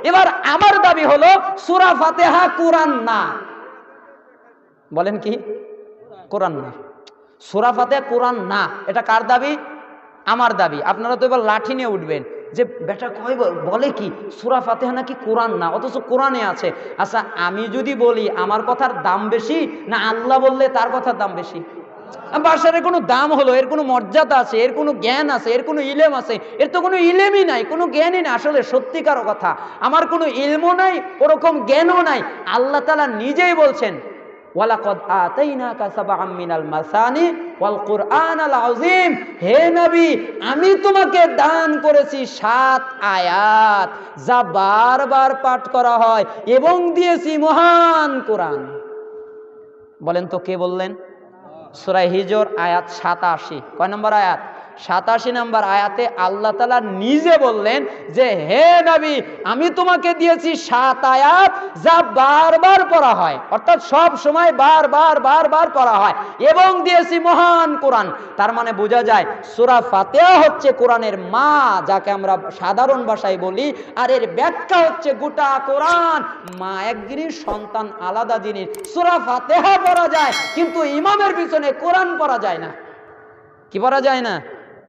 এবার আমার দাবি হলো সূরা ফাতিহা কোরআন না। বলেন কি? কোরআন না। সূরা ফাতিহা কোরআন না, এটা কার দাবি? আমার দাবি। আপনারা তো এবার লাঠি নিয়ে উঠবেন যে বেটা কয় বলে কি সূরা ফাতিহা নাকি কোরআন না, অথচ কোরআনে আছে। আচ্ছা আমি যদি বলি আমার কথার দাম বেশি না আল্লাহ বললে তার কথার দাম বেশি? বাশারের কোনো দাম হলো, এর কোনো মর্যাদা আছে, এর কোনো জ্ঞান আছে, এর কোনো ইলম আছে? এর তো কোনো ইলমই নাই, কোনো জ্ঞানই নাই। আসলে সত্যিকার কথা আমার কোনো ইলমও নাই, ওরকম জ্ঞানও নাই। আল্লাহ তাআলা নিজেই বলছেন ওয়ালাকাদ আতাইনাকা সাবআম মিনাল মাসানি ওয়াল কুরআনাল আযীম, হে নবী আমি তোমাকে দান করেছি 7 আয়াত যা বারবার পাঠ করা হয় এবং দিয়েছি মহান কোরআন। বলেন তো কে বললেন? সূরা হিজর আয়াত 87। কয় নম্বর আয়াত? 87 নম্বর আয়াতে আল্লাহ তাআলা নিজে বললেন যে হে নবী আমি তোমাকে দিয়েছি 7 আয়াত যা বারবার পড়া হয়, অর্থাৎ সব সময় বারবার পড়া হয়, এবং দিয়েছি মহান কোরআন। তার মানে বোঝা যায় সূরা ফাতিহা হচ্ছে কোরআনের মা, যাকে আমরা সাধারণ ভাষায় বলি, আর এর ব্যাখ্যা হচ্ছে গোটা কোরআন। মা এক জিনিস, সন্তান আলাদা জিনিস। সূরা ফাতিহা পড়া যায় কিন্তু ইমামের পিছনে কোরআন পড়া যায় না। কি পড়া যায় না?